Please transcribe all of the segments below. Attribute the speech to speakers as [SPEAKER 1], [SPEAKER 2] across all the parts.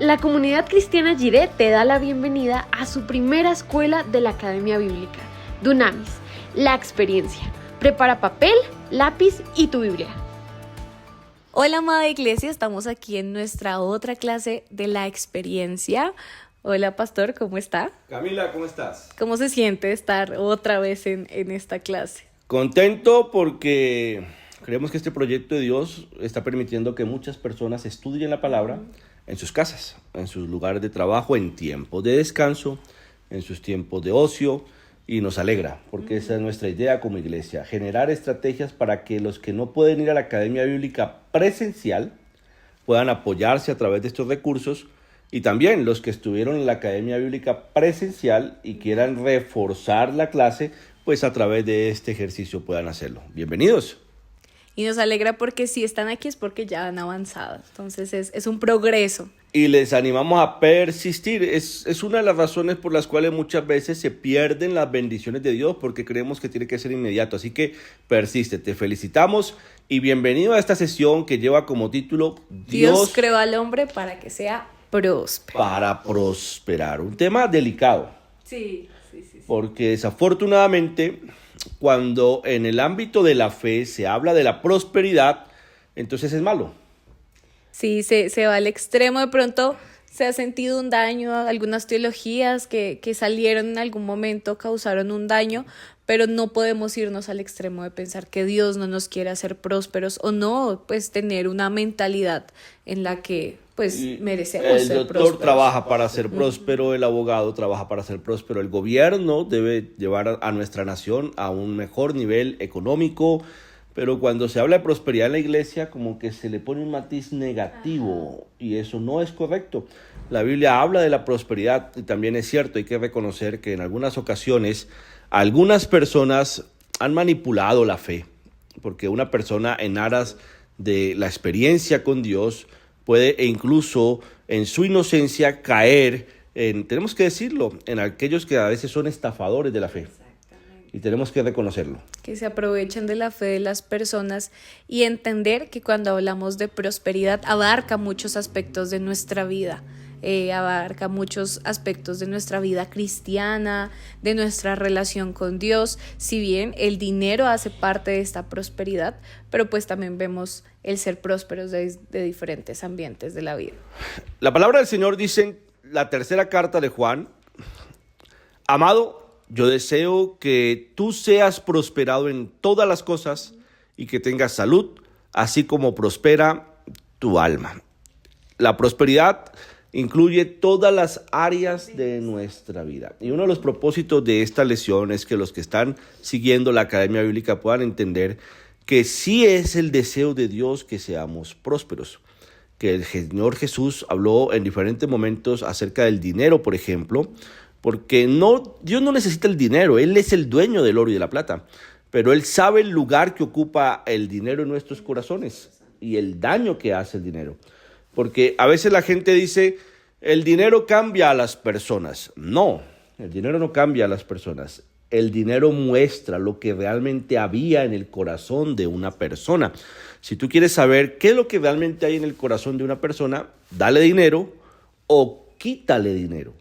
[SPEAKER 1] La comunidad cristiana Jiré te da la bienvenida a su primera escuela de la Academia Bíblica, Dunamis, la experiencia. Prepara papel, lápiz y tu Biblia.
[SPEAKER 2] Hola, amada iglesia, estamos aquí en nuestra otra clase de la experiencia. Hola, pastor, ¿cómo está?
[SPEAKER 3] Camila, ¿cómo estás?
[SPEAKER 2] ¿Cómo se siente estar otra vez en esta clase?
[SPEAKER 3] Contento porque creemos que este proyecto de Dios está permitiendo que muchas personas estudien la palabra en sus casas, en sus lugares de trabajo, en tiempos de descanso, en sus tiempos de ocio, y nos alegra porque esa es nuestra idea como iglesia, generar estrategias para que los que no pueden ir a la Academia Bíblica presencial puedan apoyarse a través de estos recursos, y también los que estuvieron en la Academia Bíblica presencial y quieran reforzar la clase, pues a través de este ejercicio puedan hacerlo. Bienvenidos.
[SPEAKER 2] Y nos alegra porque si están aquí es porque ya han avanzado, entonces es un progreso.
[SPEAKER 3] Y les animamos a persistir. Es una de las razones por las cuales muchas veces se pierden las bendiciones de Dios, porque creemos que tiene que ser inmediato. Así que persiste. Te felicitamos y bienvenido a esta sesión que lleva como título
[SPEAKER 2] Dios creó al hombre para que sea próspero.
[SPEAKER 3] Para prosperar. Un tema delicado.
[SPEAKER 2] Sí.
[SPEAKER 3] Porque desafortunadamente, cuando en el ámbito de la fe se habla de la prosperidad, entonces es malo.
[SPEAKER 2] Sí, se va al extremo. De pronto se ha sentido un daño, algunas teologías que salieron en algún momento causaron un daño, pero no podemos irnos al extremo de pensar que Dios no nos quiere hacer prósperos o no, pues tener una mentalidad en la que pues merecemos ser prósperos.
[SPEAKER 3] El doctor trabaja para ser próspero, el abogado trabaja para ser próspero, el gobierno debe llevar a nuestra nación a un mejor nivel económico, pero cuando se habla de prosperidad en la iglesia, como que se le pone un matiz negativo, y eso no es correcto. La Biblia habla de la prosperidad y también es cierto, hay que reconocer que en algunas ocasiones algunas personas han manipulado la fe, porque una persona en aras de la experiencia con Dios puede incluso en su inocencia caer tenemos que decirlo, en aquellos que a veces son estafadores de la fe. Y tenemos que reconocerlo.
[SPEAKER 2] Que se aprovechan de la fe de las personas y entender que cuando hablamos de prosperidad abarca muchos aspectos de nuestra vida. Abarca muchos aspectos de nuestra vida cristiana, de nuestra relación con Dios. Si bien el dinero hace parte de esta prosperidad, pero pues también vemos el ser prósperos de diferentes ambientes de la vida.
[SPEAKER 3] La palabra del Señor dice en la tercera carta de Juan: amado, yo deseo que tú seas prosperado en todas las cosas y que tengas salud, así como prospera tu alma. La prosperidad incluye todas las áreas de nuestra vida. Y uno de los propósitos de esta lección es que los que están siguiendo la Academia Bíblica puedan entender que sí es el deseo de Dios que seamos prósperos. Que el Señor Jesús habló en diferentes momentos acerca del dinero, por ejemplo, porque Dios no necesita el dinero, Él es el dueño del oro y de la plata, pero Él sabe el lugar que ocupa el dinero en nuestros corazones y el daño que hace el dinero. Porque a veces la gente dice, el dinero cambia a las personas. No, el dinero no cambia a las personas. El dinero muestra lo que realmente había en el corazón de una persona. Si tú quieres saber qué es lo que realmente hay en el corazón de una persona, dale dinero o quítale dinero.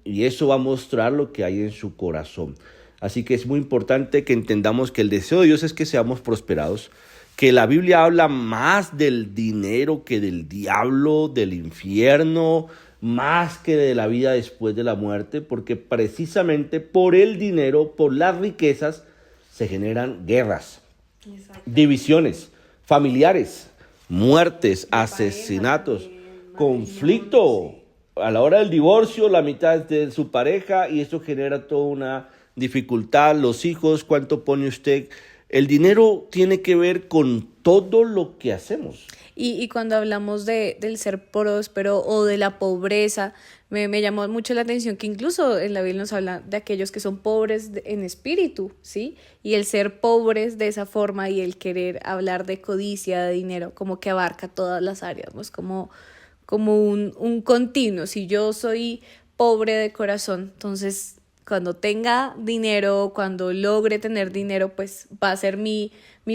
[SPEAKER 3] Y eso va a mostrar lo que hay en su corazón. Así que es muy importante que entendamos que el deseo de Dios es que seamos prosperados, que la Biblia habla más del dinero que del diablo, del infierno, más que de la vida después de la muerte, porque precisamente por el dinero, por las riquezas, se generan guerras, divisiones familiares, muertes, asesinatos, conflicto. A la hora del divorcio, la mitad es de su pareja y eso genera toda una dificultad. Los hijos, ¿cuánto pone usted? El dinero tiene que ver con todo lo que hacemos.
[SPEAKER 2] Y cuando hablamos del ser próspero o de la pobreza, me llamó mucho la atención que incluso en la Biblia nos habla de aquellos que son pobres en espíritu, ¿sí? Y el ser pobres de esa forma y el querer hablar de codicia, de dinero, como que abarca todas las áreas, ¿no? Es como un continuo. Si yo soy pobre de corazón, entonces cuando tenga dinero, cuando logre tener dinero, pues va a ser mi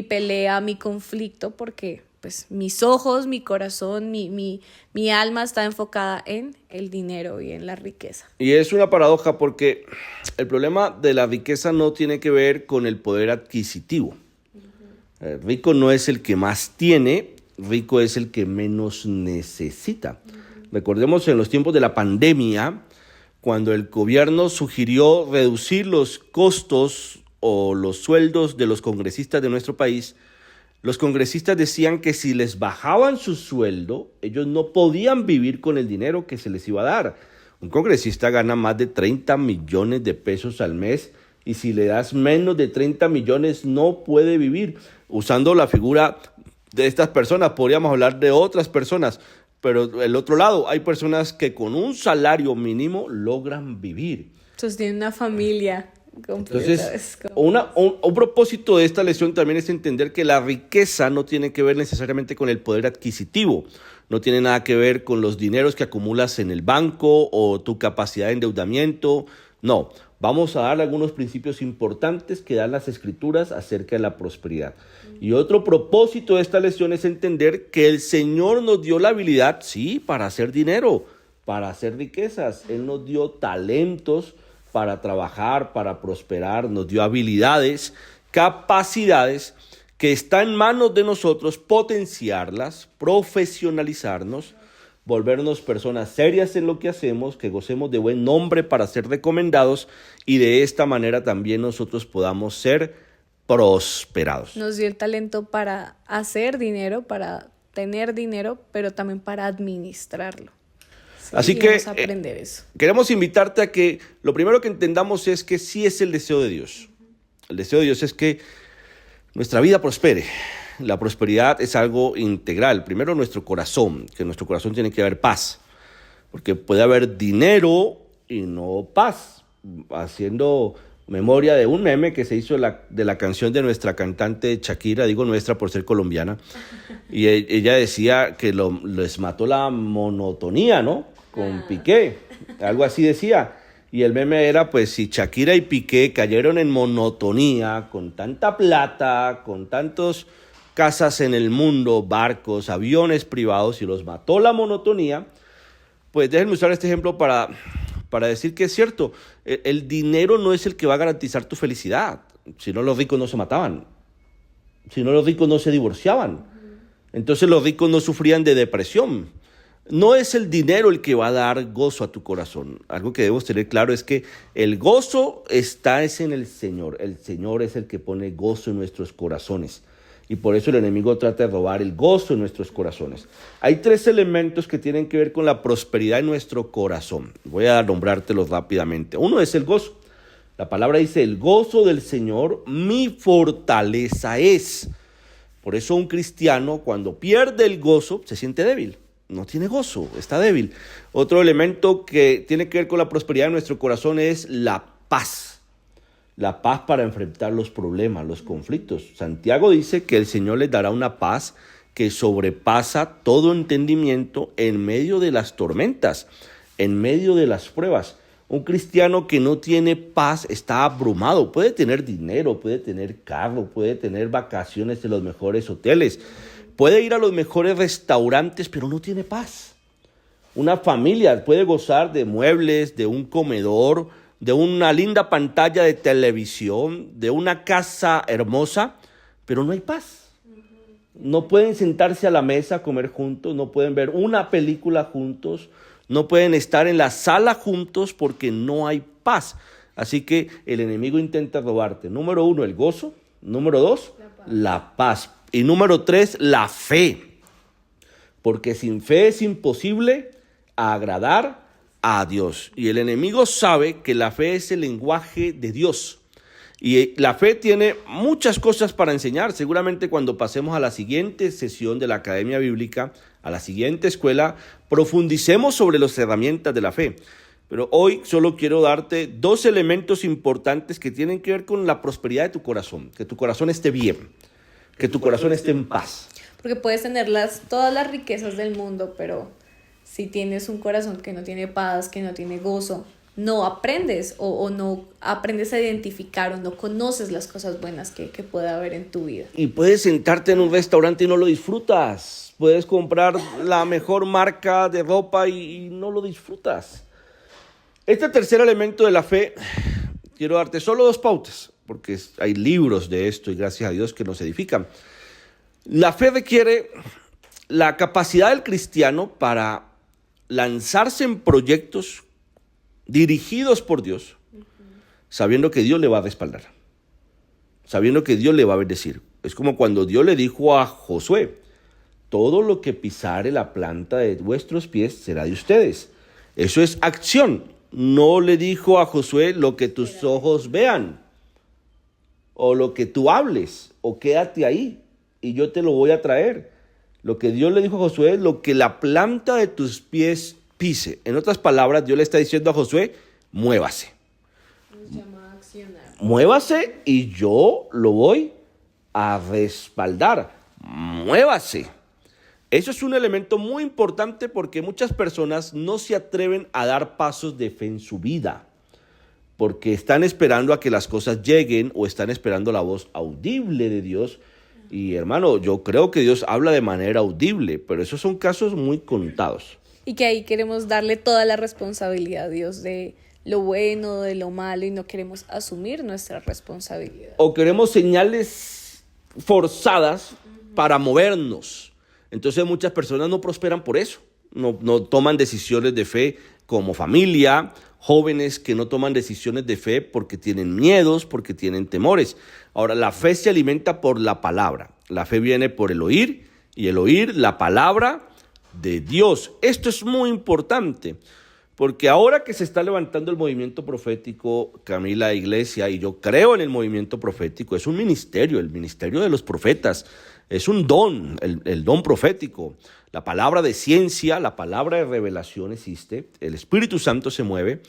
[SPEAKER 2] pelea, mi conflicto, porque pues mis ojos, mi corazón, mi alma está enfocada en el dinero y en la riqueza.
[SPEAKER 3] Y es una paradoja porque el problema de la riqueza no tiene que ver con el poder adquisitivo. Rico no es el que más tiene, rico es el que menos necesita. Recordemos en los tiempos de la pandemia, cuando el gobierno sugirió reducir los costos o los sueldos de los congresistas de nuestro país, los congresistas decían que si les bajaban su sueldo, ellos no podían vivir con el dinero que se les iba a dar. Un congresista gana más de 30 millones de pesos al mes y si le das menos de 30 millones no puede vivir. Usando la figura de estas personas, podríamos hablar de otras personas, pero del otro lado hay personas que con un salario mínimo logran vivir.
[SPEAKER 2] Sostiene una familia completa.
[SPEAKER 3] Entonces, un propósito de esta lección también es entender que la riqueza no tiene que ver necesariamente con el poder adquisitivo, no tiene nada que ver con los dineros que acumulas en el banco o tu capacidad de endeudamiento, no. Vamos a dar algunos principios importantes que dan las Escrituras acerca de la prosperidad. Y otro propósito de esta lección es entender que el Señor nos dio la habilidad, sí, para hacer dinero, para hacer riquezas. Él nos dio talentos para trabajar, para prosperar, nos dio habilidades, capacidades que está en manos de nosotros potenciarlas, profesionalizarnos, volvernos personas serias en lo que hacemos, que gocemos de buen nombre para ser recomendados y de esta manera también nosotros podamos ser prosperados.
[SPEAKER 2] Nos dio el talento para hacer dinero, para tener dinero, pero también para administrarlo. Sí,
[SPEAKER 3] así que
[SPEAKER 2] vamos a aprender eso.
[SPEAKER 3] Queremos invitarte a que lo primero que entendamos es que sí es el deseo de Dios. El deseo de Dios es que nuestra vida prospere. La prosperidad es algo integral. Primero nuestro corazón, que en nuestro corazón tiene que haber paz, porque puede haber dinero y no paz. Haciendo memoria de un meme que se hizo de la canción de nuestra cantante Shakira, digo nuestra por ser colombiana, y ella decía que les mató la monotonía, ¿no? Con Piqué, algo así decía. Y el meme era, pues, si Shakira y Piqué cayeron en monotonía, con tanta plata, con tantos casas en el mundo, barcos, aviones privados, y los mató la monotonía, pues déjenme usar este ejemplo para decir que es cierto. El dinero no es el que va a garantizar tu felicidad. Si no, los ricos no se mataban. Si no, los ricos no se divorciaban. Entonces los ricos no sufrían de depresión. No es el dinero el que va a dar gozo a tu corazón. Algo que debemos tener claro es que el gozo está en el Señor. El Señor es el que pone gozo en nuestros corazones. Y por eso el enemigo trata de robar el gozo en nuestros corazones. Hay 3 elementos que tienen que ver con la prosperidad en nuestro corazón. Voy a nombrártelos rápidamente. Uno es el gozo. La palabra dice, el gozo del Señor mi fortaleza es. Por eso un cristiano cuando pierde el gozo se siente débil. No tiene gozo, está débil. Otro elemento que tiene que ver con la prosperidad de nuestro corazón es la paz. La paz para enfrentar los problemas, los conflictos. Santiago dice que el Señor les dará una paz que sobrepasa todo entendimiento en medio de las tormentas, en medio de las pruebas. Un cristiano que no tiene paz está abrumado. Puede tener dinero, puede tener carro, puede tener vacaciones en los mejores hoteles, puede ir a los mejores restaurantes, pero no tiene paz. Una familia puede gozar de muebles, de un comedor, de una linda pantalla de televisión, de una casa hermosa, pero no hay paz. No pueden sentarse a la mesa a comer juntos, no pueden ver una película juntos, no pueden estar en la sala juntos porque no hay paz. Así que el enemigo intenta robarte. Número 1, el gozo. Número 2, la paz. Y número 3, la fe. Porque sin fe es imposible agradar a Dios. Y el enemigo sabe que la fe es el lenguaje de Dios. Y la fe tiene muchas cosas para enseñar. Seguramente cuando pasemos a la siguiente sesión de la Academia Bíblica, a la siguiente escuela, profundicemos sobre las herramientas de la fe. Pero hoy solo quiero darte 2 elementos importantes que tienen que ver con la prosperidad de tu corazón. Que tu corazón esté bien, que tu corazón esté en paz.
[SPEAKER 2] Porque puedes tener todas las riquezas del mundo, pero si tienes un corazón que no tiene paz, que no tiene gozo, no aprendes o no aprendes a identificar o no conoces las cosas buenas que puede haber en tu vida.
[SPEAKER 3] Y puedes sentarte en un restaurante y no lo disfrutas. Puedes comprar la mejor marca de ropa y no lo disfrutas. Este tercer elemento de la fe, quiero darte solo 2 pautas, porque hay libros de esto y gracias a Dios que nos edifican. La fe requiere la capacidad del cristiano para lanzarse en proyectos dirigidos por Dios, sabiendo que Dios le va a respaldar, sabiendo que Dios le va a bendecir. Es como cuando Dios le dijo a Josué: todo lo que pisare la planta de vuestros pies será de ustedes. Eso es acción. No le dijo a Josué: lo que tus ojos vean, o lo que tú hables, o quédate ahí y yo te lo voy a traer. Lo que Dios le dijo a Josué es lo que la planta de tus pies pise. En otras palabras, Dios le está diciendo a Josué: muévase.
[SPEAKER 2] Nos llama a accionar.
[SPEAKER 3] Muévase y yo lo voy a respaldar. Muévase. Eso es un elemento muy importante porque muchas personas no se atreven a dar pasos de fe en su vida, porque están esperando a que las cosas lleguen o están esperando la voz audible de Dios. Y hermano, yo creo que Dios habla de manera audible, pero esos son casos muy contados.
[SPEAKER 2] Y que ahí queremos darle toda la responsabilidad a Dios de lo bueno, de lo malo, y no queremos asumir nuestra responsabilidad.
[SPEAKER 3] O queremos señales forzadas para movernos. Entonces muchas personas no prosperan por eso. No toman decisiones de fe como familia, jóvenes que no toman decisiones de fe porque tienen miedos, porque tienen temores. Ahora, la fe se alimenta por la palabra. La fe viene por el oír, y el oír la palabra de Dios. Esto es muy importante, porque ahora que se está levantando el movimiento profético, Camila, iglesia, y yo creo en el movimiento profético, es un ministerio, el ministerio de los profetas, es un don, el don profético. La palabra de ciencia, la palabra de revelación existe, el Espíritu Santo se mueve,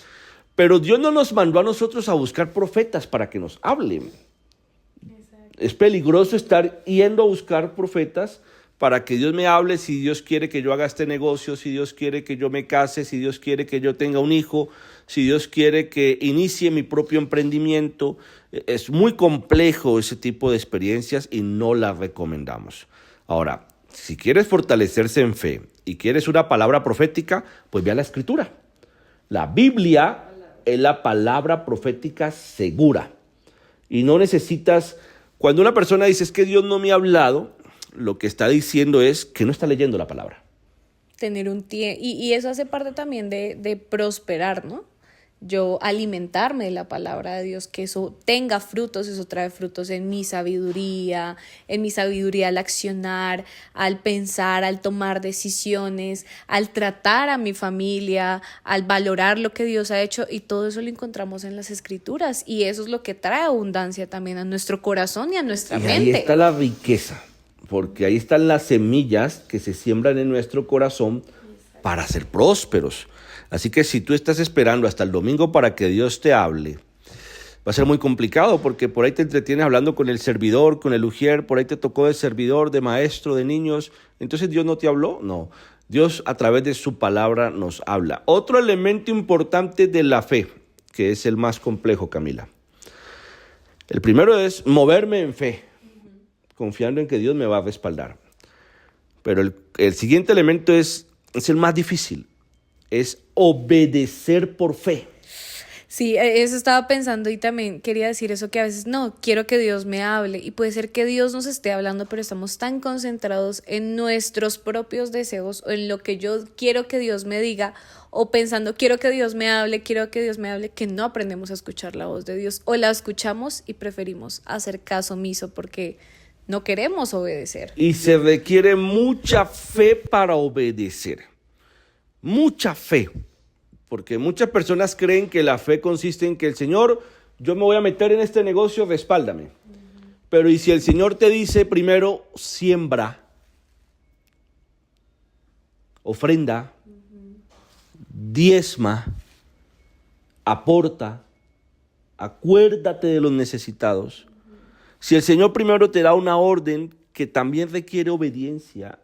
[SPEAKER 3] pero Dios no nos mandó a nosotros a buscar profetas para que nos hablen. Exacto. Es peligroso estar yendo a buscar profetas para que Dios me hable si Dios quiere que yo haga este negocio, si Dios quiere que yo me case, si Dios quiere que yo tenga un hijo, si Dios quiere que inicie mi propio emprendimiento. Es muy complejo ese tipo de experiencias y no las recomendamos. Ahora, si quieres fortalecerse en fe y quieres una palabra profética, pues ve a la Escritura. La Biblia es la palabra profética segura. Y no necesitas, cuando una persona dice es que Dios no me ha hablado, lo que está diciendo es que no está leyendo la palabra.
[SPEAKER 2] Tener un tiempo, y eso hace parte también de prosperar, ¿no? Yo alimentarme de la palabra de Dios, que eso tenga frutos, eso trae frutos en mi sabiduría al accionar, al pensar, al tomar decisiones, al tratar a mi familia, al valorar lo que Dios ha hecho, y todo eso lo encontramos en las Escrituras, y eso es lo que trae abundancia también a nuestro corazón y a nuestra mente.
[SPEAKER 3] Ahí está la riqueza, porque ahí están las semillas que se siembran en nuestro corazón para ser prósperos. Así que si tú estás esperando hasta el domingo para que Dios te hable, va a ser muy complicado, porque por ahí te entretienes hablando con el servidor, con el ujier, por ahí te tocó de servidor, de maestro, de niños. Entonces Dios no te habló. No, Dios a través de su palabra nos habla. Otro elemento importante de la fe, que es el más complejo, Camila. El primero es moverme en fe, confiando en que Dios me va a respaldar. Pero el siguiente elemento es el más difícil. Es obedecer por fe.
[SPEAKER 2] Sí, eso estaba pensando, y también quería decir eso, que a veces no, quiero que Dios me hable, y puede ser que Dios nos esté hablando, pero estamos tan concentrados en nuestros propios deseos o en lo que yo quiero que Dios me diga, o pensando quiero que Dios me hable, que no aprendemos a escuchar la voz de Dios, o la escuchamos y preferimos hacer caso omiso porque no queremos obedecer.
[SPEAKER 3] Y se requiere mucha fe para obedecer. Mucha fe, porque muchas personas creen que la fe consiste en que el Señor, yo me voy a meter en este negocio, respáldame. Pero ¿y si el Señor te dice primero siembra, ofrenda, diezma, aporta, acuérdate de los necesitados? Si el Señor primero te da una orden que también requiere obediencia.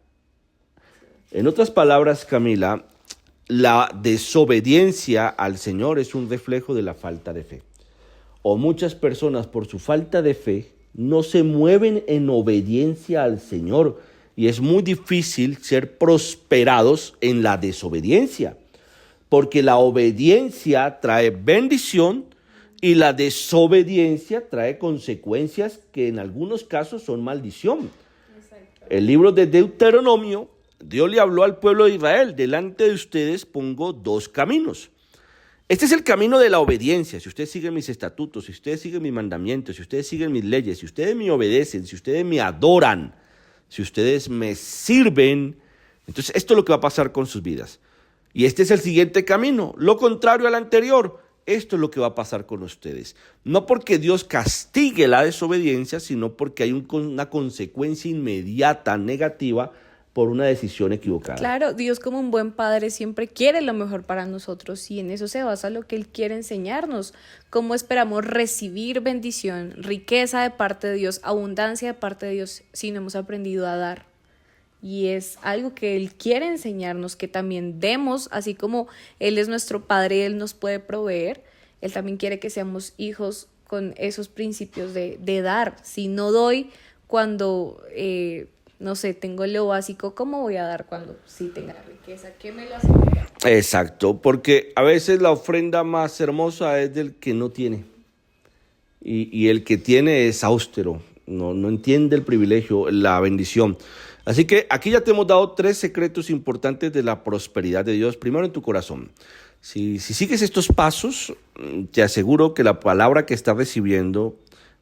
[SPEAKER 3] En otras palabras, Camila, la desobediencia al Señor es un reflejo de la falta de fe. O muchas personas por su falta de fe no se mueven en obediencia al Señor y es muy difícil ser prosperados en la desobediencia, porque la obediencia trae bendición y la desobediencia trae consecuencias que en algunos casos son maldición. El libro de Deuteronomio, Dios le habló al pueblo de Israel: delante de ustedes pongo dos caminos. Este es el camino de la obediencia. Si ustedes siguen mis estatutos, si ustedes siguen mis mandamientos, si ustedes siguen mis leyes, si ustedes me obedecen, si ustedes me adoran, si ustedes me sirven, entonces esto es lo que va a pasar con sus vidas. Y este es el siguiente camino, lo contrario al anterior. Esto es lo que va a pasar con ustedes. No porque Dios castigue la desobediencia, sino porque hay una consecuencia inmediata, negativa, por una decisión equivocada.
[SPEAKER 2] Claro, Dios como un buen padre siempre quiere lo mejor para nosotros y en eso se basa lo que Él quiere enseñarnos. Cómo esperamos recibir bendición, riqueza de parte de Dios, abundancia de parte de Dios si no hemos aprendido a dar. Y es algo que Él quiere enseñarnos, que también demos, así como Él es nuestro Padre y Él nos puede proveer. Él también quiere que seamos hijos con esos principios de dar. Si no doy cuando, no sé, tengo lo básico, ¿cómo voy a dar cuando sí tenga riqueza? ¿Qué me lo asegura?
[SPEAKER 3] Exacto, porque a veces la ofrenda más hermosa es del que no tiene. Y el que tiene es austero, no entiende el privilegio, la bendición. Así que aquí ya te hemos dado 3 secretos importantes de la prosperidad de Dios. Primero, en tu corazón. Si sigues estos pasos, te aseguro que la palabra que estás recibiendo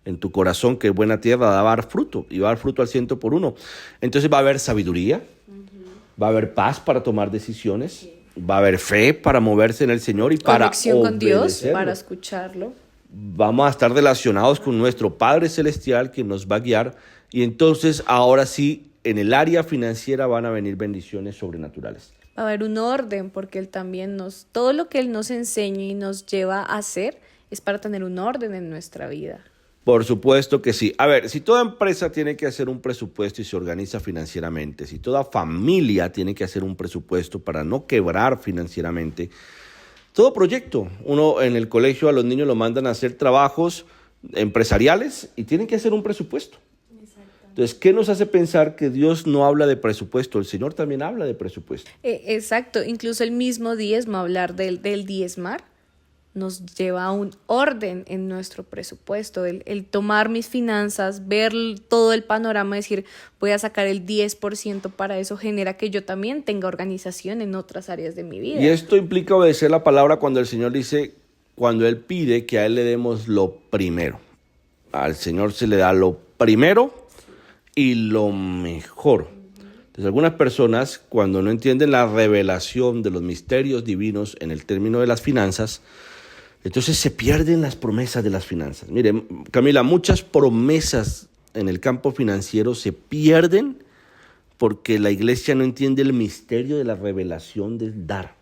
[SPEAKER 3] en tu corazón, que es buena tierra, va a dar fruto y va a dar fruto al 100%. Entonces va a haber sabiduría, va a haber paz para tomar decisiones, va a haber fe para moverse en el Señor y para
[SPEAKER 2] conexión con Dios,
[SPEAKER 3] obedecerlo.
[SPEAKER 2] para escucharlo.
[SPEAKER 3] Vamos a estar relacionados con nuestro Padre Celestial que nos va a guiar y entonces ahora sí, en el área financiera van a venir bendiciones sobrenaturales.
[SPEAKER 2] Va a haber un orden porque Él también todo lo que Él nos enseña y nos lleva a hacer es para tener un orden en nuestra vida.
[SPEAKER 3] Por supuesto que sí. A ver, si toda empresa tiene que hacer un presupuesto y se organiza financieramente, si toda familia tiene que hacer un presupuesto para no quebrar financieramente, todo proyecto, uno en el colegio a los niños lo mandan a hacer trabajos empresariales y tienen que hacer un presupuesto. Entonces, ¿qué nos hace pensar que Dios no habla de presupuesto? El Señor también habla de presupuesto.
[SPEAKER 2] Exacto, incluso el mismo diezmo, hablar del diezmar, nos lleva a un orden en nuestro presupuesto, el tomar mis finanzas, ver todo el panorama, decir, voy a sacar el 10% para eso, genera que yo también tenga organización en otras áreas de mi vida.
[SPEAKER 3] Y esto implica obedecer la palabra cuando el Señor dice, cuando Él pide que a Él le demos lo primero. Al Señor se le da lo primero y lo mejor. Entonces, algunas personas, cuando no entienden la revelación de los misterios divinos en el término de las finanzas, entonces se pierden las promesas de las finanzas. Mire, Camila, muchas promesas en el campo financiero se pierden porque la iglesia no entiende el misterio de la revelación del dar.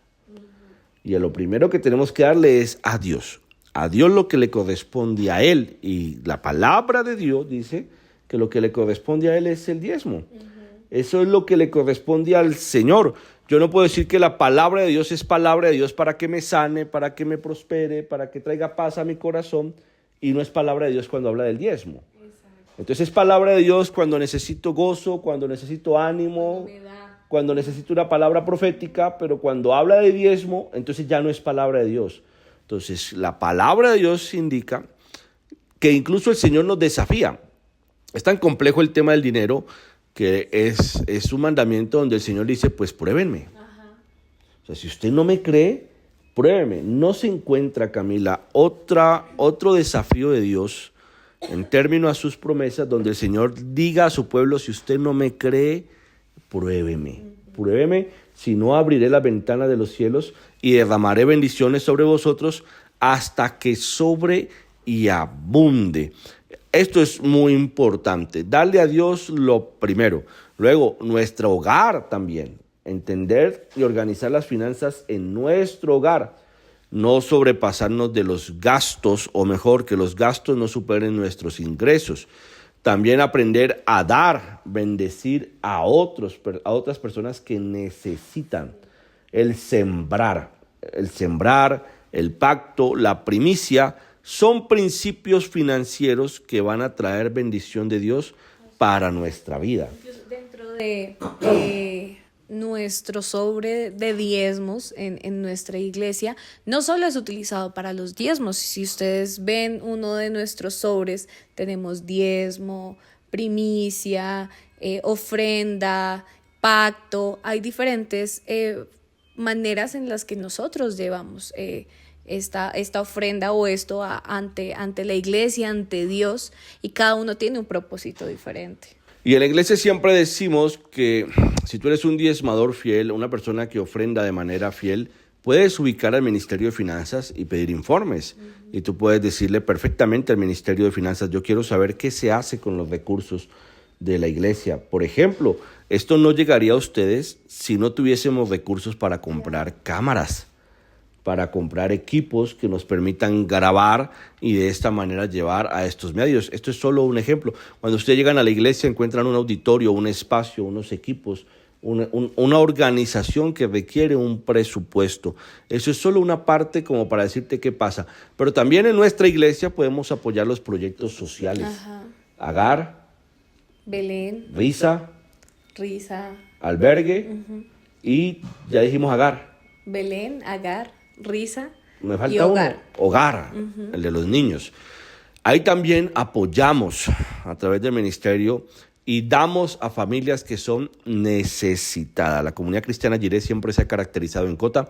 [SPEAKER 3] Y a lo primero que tenemos que darle es a Dios. A Dios lo que le corresponde a Él. Y la palabra de Dios dice que lo que le corresponde a Él es el diezmo. Eso es lo que le corresponde al Señor. Yo no puedo decir que la palabra de Dios es palabra de Dios para que me sane, para que me prospere, para que traiga paz a mi corazón, y no es palabra de Dios cuando habla del diezmo. Entonces es palabra de Dios cuando necesito gozo, cuando necesito ánimo, cuando necesito una palabra profética, pero cuando habla de diezmo, entonces ya no es palabra de Dios. Entonces la palabra de Dios indica que incluso el Señor nos desafía. Es tan complejo el tema del dinero que es un mandamiento donde el Señor dice, pues pruébenme. O sea, si usted no me cree, pruébeme. No se encuentra, Camila, otro desafío de Dios en términos a sus promesas, donde el Señor diga a su pueblo, si usted no me cree, pruébeme. Pruébeme, si no abriré la ventana de los cielos y derramaré bendiciones sobre vosotros hasta que sobre y abunde. Esto es muy importante, darle a Dios lo primero. Luego, nuestro hogar también, entender y organizar las finanzas en nuestro hogar. No sobrepasarnos de los gastos, o mejor, que los gastos no superen nuestros ingresos. También aprender a dar, bendecir a otras personas que necesitan. El sembrar, el pacto, la primicia, son principios financieros que van a traer bendición de Dios para nuestra vida.
[SPEAKER 2] Dentro de nuestro sobre de diezmos en nuestra iglesia, no solo es utilizado para los diezmos. Si ustedes ven uno de nuestros sobres, tenemos diezmo, primicia, ofrenda, pacto. Hay diferentes maneras en las que nosotros llevamos esta ofrenda o esto ante la iglesia, ante Dios, y cada uno tiene un propósito diferente.
[SPEAKER 3] Y en la iglesia siempre decimos que si tú eres un diezmador fiel, una persona que ofrenda de manera fiel, puedes ubicar al Ministerio de Finanzas y pedir informes. Y tú puedes decirle perfectamente al Ministerio de Finanzas, yo quiero saber qué se hace con los recursos de la iglesia. Por ejemplo, esto no llegaría a ustedes si no tuviésemos recursos para comprar cámaras, para comprar equipos que nos permitan grabar y de esta manera llevar a estos medios. Esto es solo un ejemplo. Cuando ustedes llegan a la iglesia encuentran un auditorio, un espacio, unos equipos, una organización que requiere un presupuesto. Eso es solo una parte como para decirte qué pasa. Pero también en nuestra iglesia podemos apoyar los proyectos sociales. Agar,
[SPEAKER 2] Belén,
[SPEAKER 3] Risa, Albergue y ya dijimos Agar.
[SPEAKER 2] Belén, Agar, Risa
[SPEAKER 3] Me
[SPEAKER 2] y
[SPEAKER 3] falta
[SPEAKER 2] Hogar.
[SPEAKER 3] Hogar, el de los niños. Ahí también apoyamos a través del ministerio y damos a familias que son necesitadas. La comunidad cristiana Jiré siempre se ha caracterizado en Cota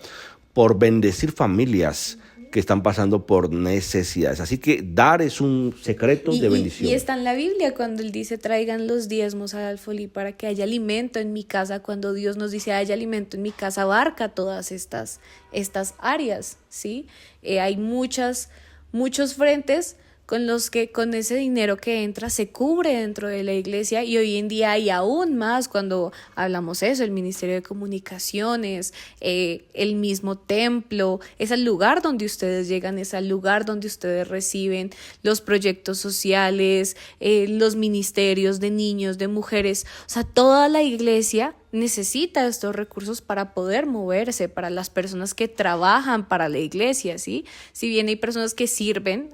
[SPEAKER 3] por bendecir familias que están pasando por necesidades. Así que dar es un secreto de bendición.
[SPEAKER 2] Y está en la Biblia cuando Él dice traigan los diezmos al alfolí para que haya alimento en mi casa. Cuando Dios nos dice haya alimento en mi casa, abarca todas estas áreas, ¿sí? Hay muchos frentes con los que con ese dinero que entra se cubre dentro de la iglesia, y hoy en día hay aún más cuando hablamos eso, el Ministerio de Comunicaciones, el mismo templo, es el lugar donde ustedes llegan, es el lugar donde ustedes reciben los proyectos sociales, los ministerios de niños, de mujeres, o sea, toda la iglesia necesita estos recursos para poder moverse, para las personas que trabajan para la iglesia, ¿sí? Si bien hay personas que sirven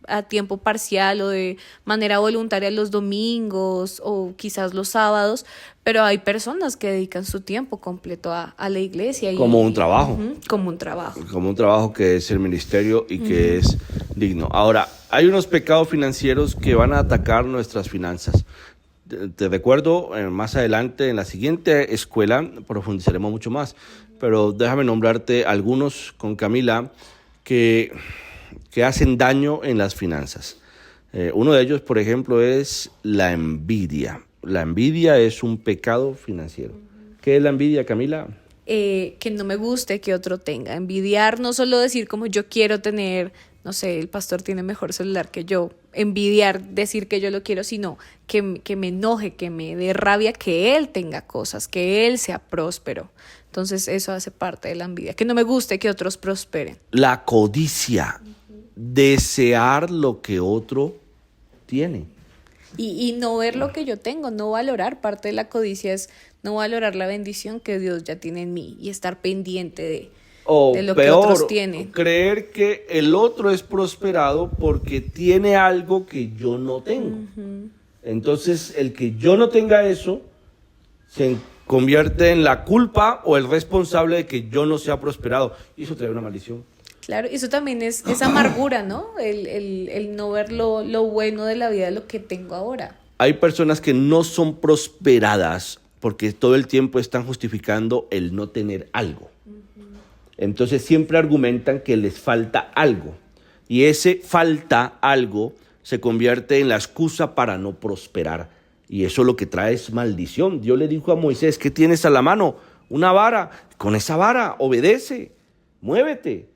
[SPEAKER 2] a tiempo parcial o de manera voluntaria los domingos o quizás los sábados, pero hay personas que dedican su tiempo completo a la iglesia.
[SPEAKER 3] Como un trabajo.
[SPEAKER 2] Como un trabajo.
[SPEAKER 3] Como un trabajo que es el ministerio y que es digno. Ahora, hay unos pecados financieros que van a atacar nuestras finanzas. Te recuerdo, más adelante en la siguiente escuela profundizaremos mucho más, pero déjame nombrarte algunos con Camila que hacen daño en las finanzas. Uno de ellos, por ejemplo, es la envidia. La envidia es un pecado financiero. ¿Qué es la envidia, Camila?
[SPEAKER 2] Que no me guste que otro tenga. Envidiar, no solo decir como yo quiero tener, no sé, el pastor tiene mejor celular que yo. Envidiar, decir que yo lo quiero, sino que me enoje, que me dé rabia que él tenga cosas, que él sea próspero. Entonces eso hace parte de la envidia. Que no me guste que otros prosperen.
[SPEAKER 3] La codicia. Desear lo que otro tiene.
[SPEAKER 2] Y no ver lo que yo tengo, no valorar. Parte de la codicia es no valorar la bendición que Dios ya tiene en mí y estar pendiente de lo que otros tienen.
[SPEAKER 3] Creer que el otro es prosperado porque tiene algo que yo no tengo. Entonces, el que yo no tenga eso se convierte en la culpa o el responsable de que yo no sea prosperado. Y eso trae una maldición.
[SPEAKER 2] Claro, eso también es amargura, ¿no? El no ver lo bueno de la vida, de lo que tengo ahora.
[SPEAKER 3] Hay personas que no son prosperadas porque todo el tiempo están justificando el no tener algo. Entonces siempre argumentan que les falta algo. Y ese falta algo se convierte en la excusa para no prosperar. Y eso lo que trae es maldición. Dios le dijo a Moisés, ¿qué tienes a la mano? Una vara. Con esa vara obedece, muévete.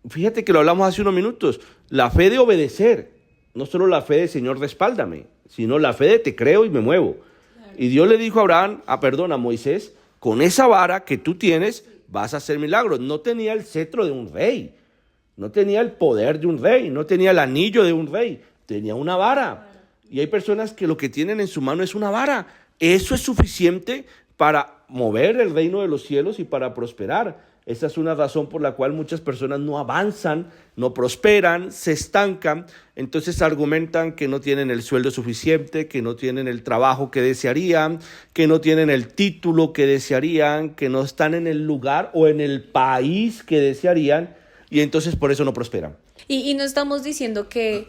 [SPEAKER 3] Fíjate que lo hablamos hace unos minutos, la fe de obedecer, no solo la fe de Señor respáldame, sino la fe de te creo y me muevo. Claro. Y Dios le dijo a Moisés, con esa vara que tú tienes vas a hacer milagros. No tenía el cetro de un rey, no tenía el poder de un rey, no tenía el anillo de un rey, tenía una vara. Y hay personas que lo que tienen en su mano es una vara. Eso es suficiente para mover el reino de los cielos y para prosperar. Esa es una razón por la cual muchas personas no avanzan, no prosperan, se estancan. Entonces argumentan que no tienen el sueldo suficiente, que no tienen el trabajo que desearían, que no tienen el título que desearían, que no están en el lugar o en el país que desearían, y entonces por eso no prosperan.
[SPEAKER 2] Y no estamos diciendo que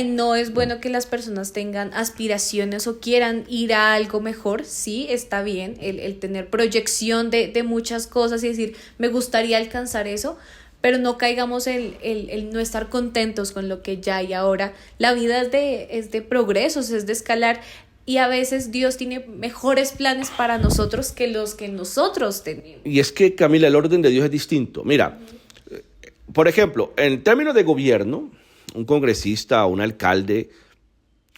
[SPEAKER 2] no es bueno que las personas tengan aspiraciones o quieran ir a algo mejor. Sí, está bien el tener proyección de muchas cosas y decir, me gustaría alcanzar eso, pero no caigamos el no estar contentos con lo que ya hay ahora. La vida es de progresos, es de escalar, y a veces Dios tiene mejores planes para nosotros que los que nosotros tenemos.
[SPEAKER 3] Y es que, Camila, el orden de Dios es distinto. Mira, por ejemplo, en términos de gobierno, un congresista o un alcalde,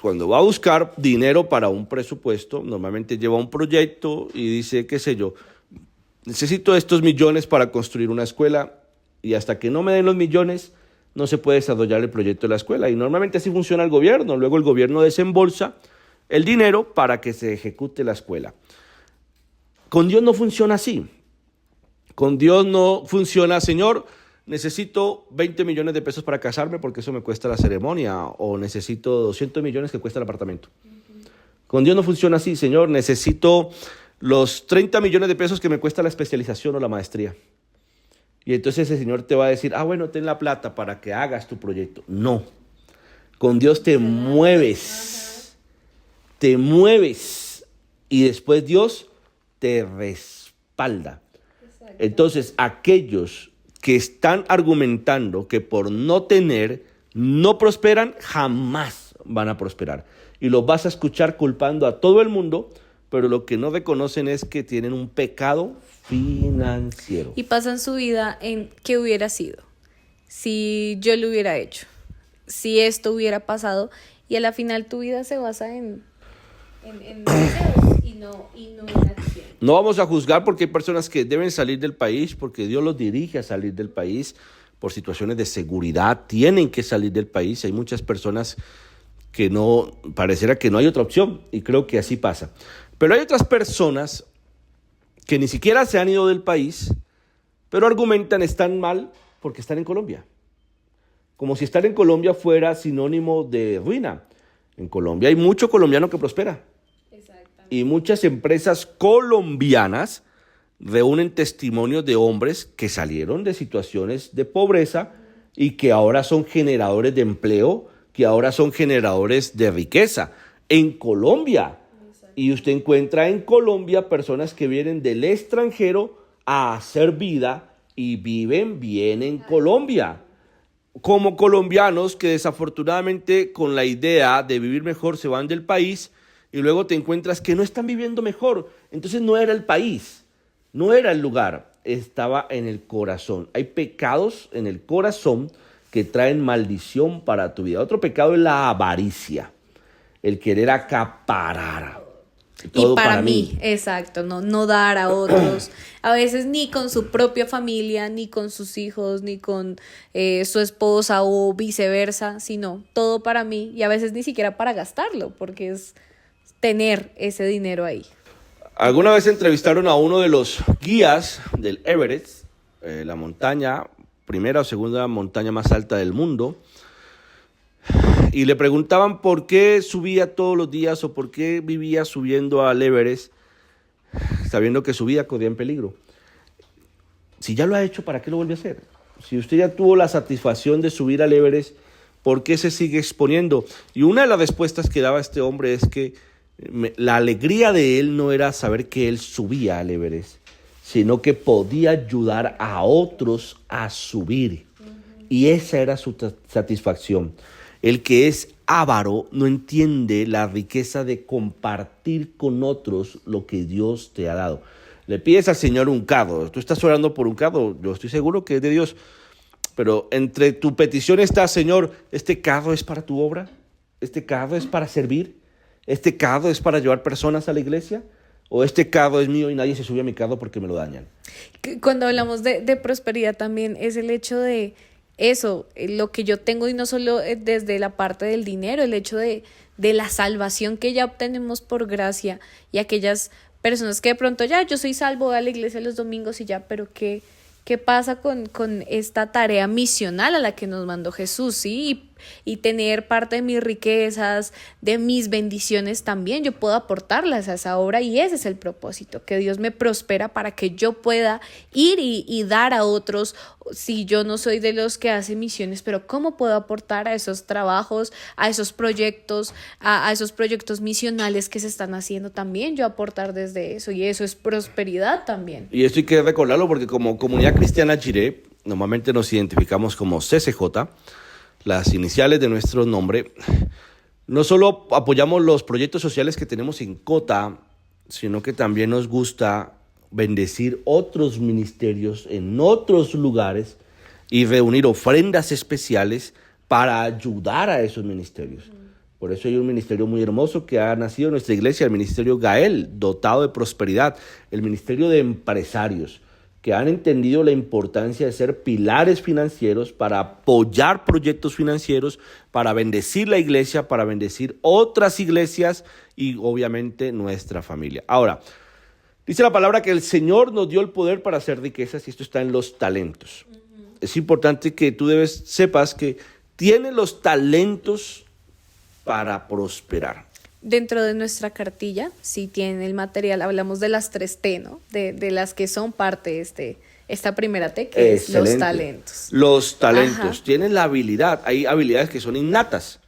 [SPEAKER 3] cuando va a buscar dinero para un presupuesto, normalmente lleva un proyecto y dice, qué sé yo, necesito estos millones para construir una escuela, y hasta que no me den los millones no se puede desarrollar el proyecto de la escuela. Y normalmente así funciona el gobierno. Luego el gobierno desembolsa el dinero para que se ejecute la escuela. Con Dios no funciona así. Con Dios no funciona, Señor, necesito 20 millones de pesos para casarme porque eso me cuesta la ceremonia, o necesito 200 millones que cuesta el apartamento. Con Dios no funciona así. Señor, necesito los 30 millones de pesos que me cuesta la especialización o la maestría. Y entonces el Señor te va a decir, bueno, ten la plata para que hagas tu proyecto. No. Con Dios te mueves y después Dios te respalda. Entonces, aquellos que están argumentando que por no tener no prosperan, jamás van a prosperar. Y los vas a escuchar culpando a todo el mundo, pero lo que no reconocen es que tienen un pecado financiero.
[SPEAKER 2] Y pasan su vida en qué hubiera sido, si yo lo hubiera hecho, si esto hubiera pasado, y a la final tu vida se basa en deseos y no en acción.
[SPEAKER 3] No vamos a juzgar porque hay personas que deben salir del país, porque Dios los dirige a salir del país por situaciones de seguridad, tienen que salir del país. Hay muchas personas que no, pareciera que no hay otra opción, y creo que así pasa. Pero hay otras personas que ni siquiera se han ido del país, pero argumentan están mal porque están en Colombia. Como si estar en Colombia fuera sinónimo de ruina. En Colombia hay mucho colombiano que prospera. Y muchas empresas colombianas reúnen testimonios de hombres que salieron de situaciones de pobreza y que ahora son generadores de empleo, que ahora son generadores de riqueza en Colombia. Y usted encuentra en Colombia personas que vienen del extranjero a hacer vida y viven bien en Colombia. Como colombianos que desafortunadamente con la idea de vivir mejor se van del país, y luego te encuentras que no están viviendo mejor. Entonces no era el país, no era el lugar, estaba en el corazón. Hay pecados en el corazón que traen maldición para tu vida. Otro pecado es la avaricia, el querer acaparar. Todo
[SPEAKER 2] y para mí, exacto, no dar a otros, a veces ni con su propia familia, ni con sus hijos, ni con su esposa o viceversa, sino todo para mí, y a veces ni siquiera para gastarlo, porque es tener ese dinero ahí.
[SPEAKER 3] Alguna vez entrevistaron a uno de los guías del Everest, la montaña, primera o segunda montaña más alta del mundo, y le preguntaban por qué subía todos los días o por qué vivía subiendo al Everest, sabiendo que su vida corría en peligro. Si ya lo ha hecho, ¿para qué lo vuelve a hacer? Si usted ya tuvo la satisfacción de subir al Everest, ¿por qué se sigue exponiendo? Y una de las respuestas que daba este hombre es que la alegría de él no era saber que él subía al Everest, sino que podía ayudar a otros a subir. Y esa era su satisfacción. El que es avaro no entiende la riqueza de compartir con otros lo que Dios te ha dado. Le pides al Señor un carro, tú estás orando por un carro, yo estoy seguro que es de Dios, pero entre tu petición está, Señor, ¿este carro es para tu obra? ¿Este carro es para servir? ¿Este carro es para llevar personas a la iglesia? ¿O este carro es mío y nadie se sube a mi carro porque me lo dañan?
[SPEAKER 2] Cuando hablamos de prosperidad también es el hecho de eso, lo que yo tengo, y no solo desde la parte del dinero, el hecho de la salvación que ya obtenemos por gracia, y aquellas personas que de pronto ya, yo soy salvo, voy a la iglesia los domingos y ya, pero ¿qué pasa con esta tarea misional a la que nos mandó Jesús, sí? Y tener parte de mis riquezas, de mis bendiciones también, yo puedo aportarlas a esa obra, y ese es el propósito, que Dios me prospera para que yo pueda ir y dar a otros. Si yo no soy de los que hace misiones, pero ¿cómo puedo aportar a esos trabajos, a esos proyectos, a esos proyectos misionales que se están haciendo también? Yo aportar desde eso, y eso es prosperidad también.
[SPEAKER 3] Y esto hay que recordarlo porque como Comunidad Cristiana Jiré, normalmente nos identificamos como CCJ, las iniciales de nuestro nombre. No solo apoyamos los proyectos sociales que tenemos en Cota, sino que también nos gusta bendecir otros ministerios en otros lugares y reunir ofrendas especiales para ayudar a esos ministerios. Por eso hay un ministerio muy hermoso que ha nacido en nuestra iglesia, el Ministerio Gael, dotado de prosperidad, el Ministerio de Empresarios, que han entendido la importancia de ser pilares financieros para apoyar proyectos financieros, para bendecir la iglesia, para bendecir otras iglesias y obviamente nuestra familia. Ahora, dice la palabra que el Señor nos dio el poder para hacer riquezas, y esto está en los talentos. Es importante que tú sepas que tienes los talentos para prosperar.
[SPEAKER 2] Dentro de nuestra cartilla, sí tiene el material, hablamos de las 3T, ¿no? De las que son parte de esta primera T, que es los talentos.
[SPEAKER 3] Los talentos,
[SPEAKER 2] Ajá.
[SPEAKER 3] tienen la habilidad, hay habilidades que son innatas.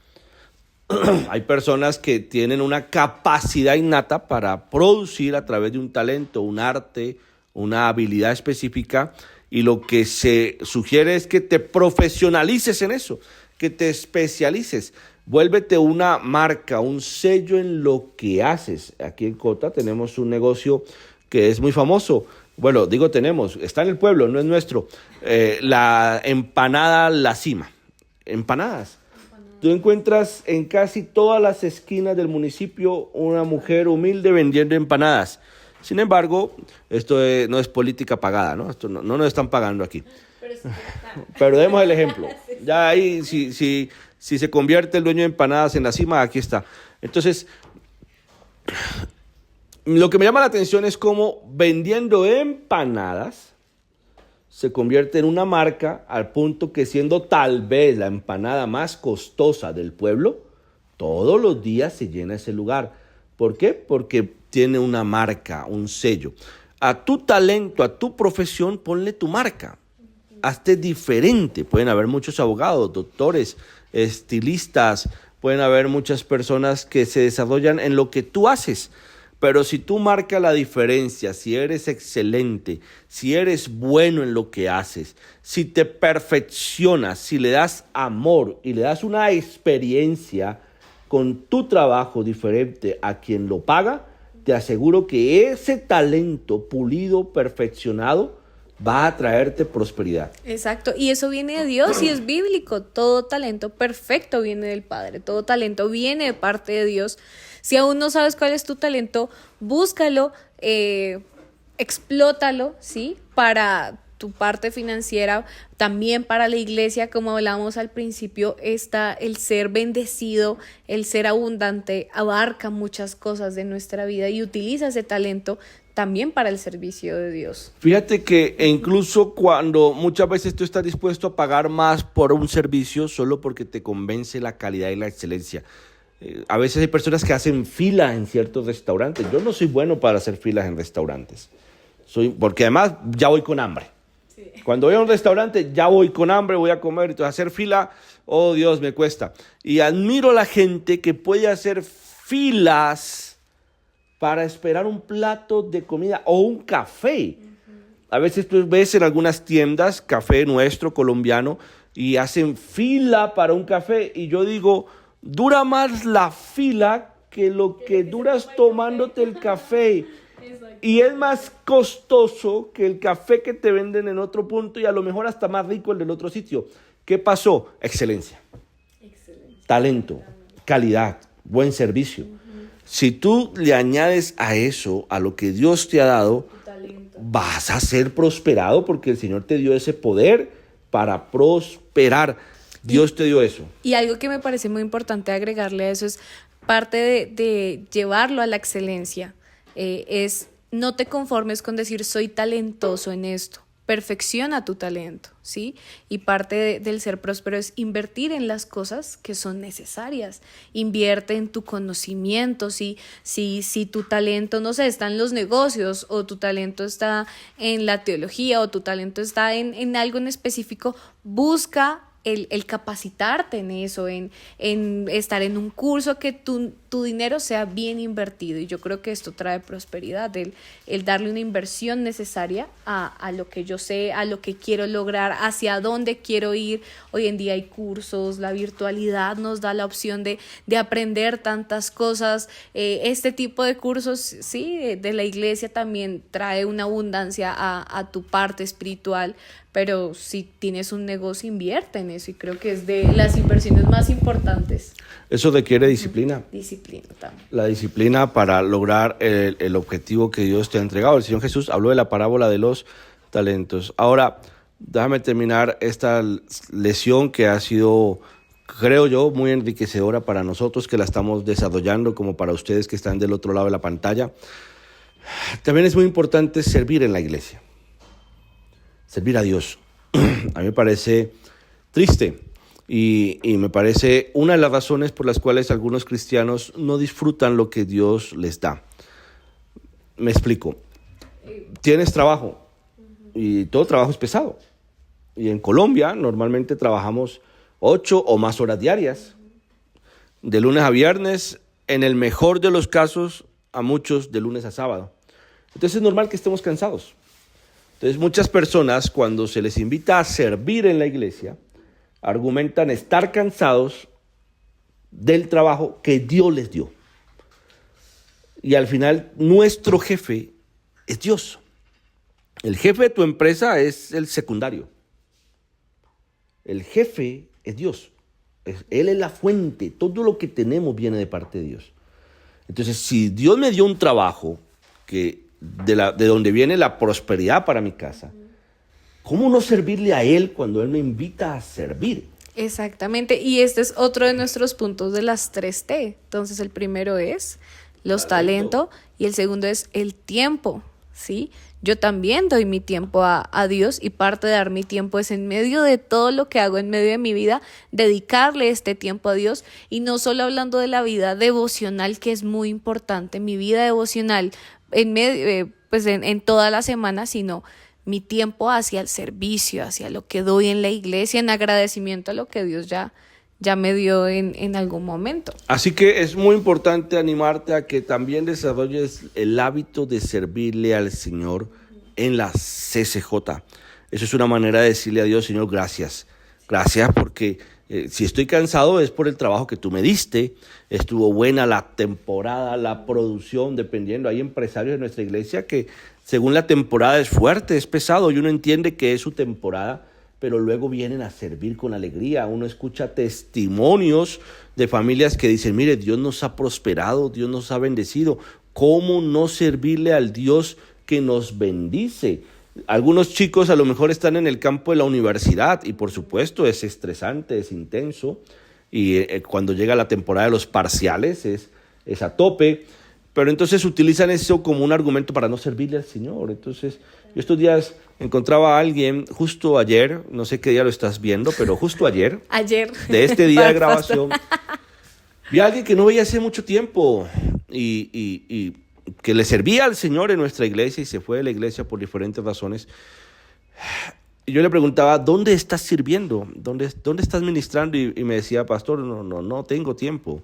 [SPEAKER 3] Hay personas que tienen una capacidad innata para producir a través de un talento, un arte, una habilidad específica, y lo que se sugiere es que te profesionalices en eso, que te especialices. Vuélvete una marca, un sello en lo que haces. Aquí en Cota tenemos un negocio que es muy famoso. Bueno, digo tenemos, está en el pueblo, no es nuestro. La empanada La Cima. Empanadas. Tú encuentras en casi todas las esquinas del municipio una mujer humilde vendiendo empanadas. Sin embargo, esto no es política pagada, ¿no? Esto no nos están pagando aquí. Pero demos el ejemplo. Ya ahí, si se convierte el dueño de empanadas en La Cima, aquí está. Entonces, lo que me llama la atención es cómo vendiendo empanadas se convierte en una marca, al punto que, siendo tal vez la empanada más costosa del pueblo, todos los días se llena ese lugar. ¿Por qué? Porque tiene una marca, un sello. A tu talento, a tu profesión, ponle tu marca. Hazte diferente. Pueden haber muchos abogados, doctores, estilistas, pueden haber muchas personas que se desarrollan en lo que tú haces. Pero si tú marcas la diferencia, si eres excelente, si eres bueno en lo que haces, si te perfeccionas, si le das amor y le das una experiencia con tu trabajo diferente a quien lo paga, te aseguro que ese talento pulido, perfeccionado, va a traerte prosperidad.
[SPEAKER 2] Exacto, y eso viene de Dios y es bíblico. Todo talento perfecto viene del Padre, todo talento viene de parte de Dios. Si aún no sabes cuál es tu talento, búscalo, explótalo, ¿sí? Para tu parte financiera, también para la iglesia, como hablábamos al principio, está el ser bendecido, el ser abundante, abarca muchas cosas de nuestra vida y utiliza ese talento también para el servicio de Dios.
[SPEAKER 3] Fíjate que incluso cuando muchas veces tú estás dispuesto a pagar más por un servicio solo porque te convence la calidad y la excelencia. A veces hay personas que hacen fila en ciertos restaurantes. Yo no soy bueno para hacer filas en restaurantes, porque además ya voy con hambre. Sí. Cuando voy a un restaurante ya voy con hambre, voy a comer, entonces hacer fila, oh Dios, me cuesta. Y admiro a la gente que puede hacer filas para esperar un plato de comida o un café. A veces tú ves en algunas tiendas café nuestro colombiano y hacen fila para un café, y yo digo, dura más la fila que lo que duras tomándote el café. Y es más costoso que el café que te venden en otro punto, y a lo mejor hasta más rico el del otro sitio. ¿Qué pasó? Excelencia. Talento, calidad, buen servicio. Si tú le añades a eso, a lo que Dios te ha dado, vas a ser prosperado, porque el Señor te dio ese poder para prosperar. Dios te dio eso.
[SPEAKER 2] Y algo que me parece muy importante agregarle a eso es parte de llevarlo a la excelencia. es no te conformes con decir soy talentoso en esto. Perfecciona tu talento, ¿sí? Y parte del ser próspero es invertir en las cosas que son necesarias. Invierte en tu conocimiento, si tu talento, no sé, está en los negocios, o tu talento está en la teología, o tu talento está en algo en específico, busca el capacitarte en eso, en estar en un curso, que tu dinero sea bien invertido. Y yo creo que esto trae prosperidad, el darle una inversión necesaria a lo que yo sé, a lo que quiero lograr, hacia dónde quiero ir. Hoy en día hay cursos, la virtualidad nos da la opción de aprender tantas cosas. Este tipo de cursos, sí, de la iglesia también trae una abundancia a tu parte espiritual, pero si tienes un negocio, invierte en eso, y creo que es de las inversiones más importantes.
[SPEAKER 3] Eso requiere disciplina.
[SPEAKER 2] Disciplina también.
[SPEAKER 3] La disciplina para lograr el objetivo que Dios te ha entregado. El Señor Jesús habló de la parábola de los talentos. Ahora, déjame terminar esta lección que ha sido, creo yo, muy enriquecedora para nosotros que la estamos desarrollando, como para ustedes que están del otro lado de la pantalla. También es muy importante servir en la iglesia. Servir a Dios. A mí me parece triste y me parece una de las razones por las cuales algunos cristianos no disfrutan lo que Dios les da. Me explico. Tienes trabajo y todo trabajo es pesado. Y en Colombia normalmente trabajamos 8 o más horas diarias, de lunes a viernes, en el mejor de los casos, a muchos de lunes a sábado. Entonces es normal que estemos cansados. Entonces muchas personas, cuando se les invita a servir en la iglesia, argumentan estar cansados del trabajo que Dios les dio. Y al final nuestro jefe es Dios. El jefe de tu empresa es el secundario. El jefe es Dios. Él es la fuente. Todo lo que tenemos viene de parte de Dios. Entonces, si Dios me dio un trabajo de donde viene la prosperidad para mi casa, ¿cómo no servirle a Él cuando Él me invita a servir?
[SPEAKER 2] Exactamente, y este es otro de nuestros puntos de las 3T. Entonces el primero es los talentos y el segundo es el tiempo, ¿sí? Yo también doy mi tiempo a Dios, y parte de dar mi tiempo es, en medio de todo lo que hago, en medio de mi vida, dedicarle este tiempo a Dios. Y no solo hablando de la vida devocional, que es muy importante, mi vida devocional en toda la semana, sino mi tiempo hacia el servicio, hacia lo que doy en la iglesia, en agradecimiento a lo que Dios ya me dio en algún momento.
[SPEAKER 3] Así que es muy importante animarte a que también desarrolles el hábito de servirle al Señor en la CCJ. Eso es una manera de decirle a Dios: Señor, gracias. Gracias porque si estoy cansado es por el trabajo que tú me diste. Estuvo buena la temporada, la producción, dependiendo. Hay empresarios en nuestra iglesia que según la temporada es fuerte, es pesado, y uno entiende que es su temporada, pero luego vienen a servir con alegría. Uno escucha testimonios de familias que dicen: mire, Dios nos ha prosperado, Dios nos ha bendecido. ¿Cómo no servirle al Dios que nos bendice? Algunos chicos a lo mejor están en el campo de la universidad y por supuesto es estresante, es intenso, y cuando llega la temporada de los parciales es a tope, pero entonces utilizan eso como un argumento para no servirle al Señor. Entonces yo estos días encontraba a alguien, justo ayer, no sé qué día lo estás viendo, pero justo ayer de este día de grabación, vi a alguien que no veía hace mucho tiempo y que le servía al Señor en nuestra iglesia, y se fue de la iglesia por diferentes razones. Y yo le preguntaba: ¿dónde estás sirviendo? ¿Dónde estás ministrando? Y me decía: pastor, no tengo tiempo,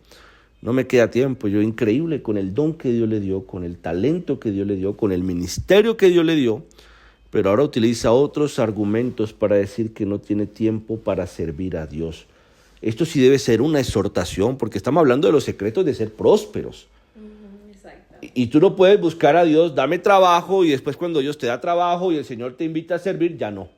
[SPEAKER 3] no me queda tiempo. Yo, increíble, con el don que Dios le dio, con el talento que Dios le dio, con el ministerio que Dios le dio, pero ahora utiliza otros argumentos para decir que no tiene tiempo para servir a Dios. Esto sí debe ser una exhortación, porque estamos hablando de los secretos de ser prósperos. Y tú no puedes buscar a Dios: dame trabajo, y después cuando Dios te da trabajo y el Señor te invita a servir, ya no.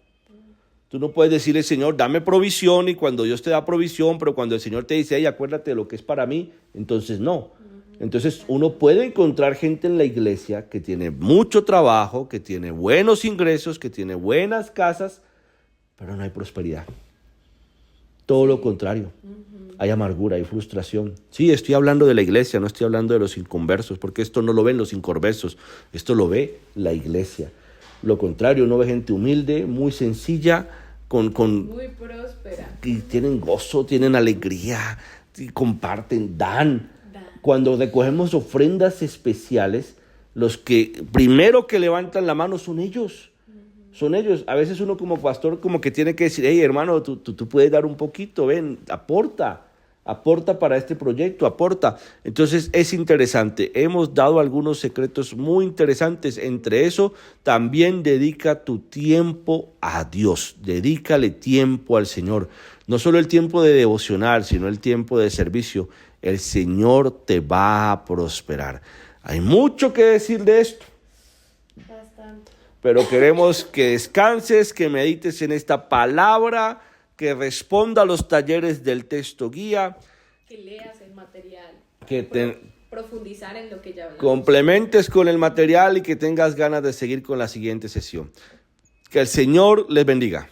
[SPEAKER 3] Tú no puedes decirle: Señor, dame provisión, y cuando Dios te da provisión, pero cuando el Señor te dice: hey, acuérdate de lo que es para mí, entonces no. Entonces uno puede encontrar gente en la iglesia que tiene mucho trabajo, que tiene buenos ingresos, que tiene buenas casas, pero no hay prosperidad. Todo lo contrario. Hay amargura, hay frustración. Sí, estoy hablando de la iglesia, no estoy hablando de los inconversos, porque esto no lo ven los inconversos, esto lo ve la iglesia. Lo contrario, uno ve gente humilde, muy sencilla,
[SPEAKER 2] Muy próspera.
[SPEAKER 3] y tienen gozo, tienen alegría, y comparten, dan. Cuando recogemos ofrendas especiales, los que primero que levantan la mano son ellos. Son ellos. A veces uno como pastor como que tiene que decir, hey hermano, tú puedes dar un poquito, ven, aporta para este proyecto, aporta. Entonces es interesante, hemos dado algunos secretos muy interesantes. Entre eso, también dedica tu tiempo a Dios, dedícale tiempo al Señor. No solo el tiempo de devocionar, sino el tiempo de servicio. El Señor te va a prosperar. Hay mucho que decir de esto. Pero queremos que descanses, que medites en esta palabra, que responda a los talleres del texto guía,
[SPEAKER 2] Que leas el material.
[SPEAKER 3] que te
[SPEAKER 2] Profundizar en lo que ya hablamos.
[SPEAKER 3] complementes con el material y que tengas ganas de seguir con la siguiente sesión. Que el Señor les bendiga.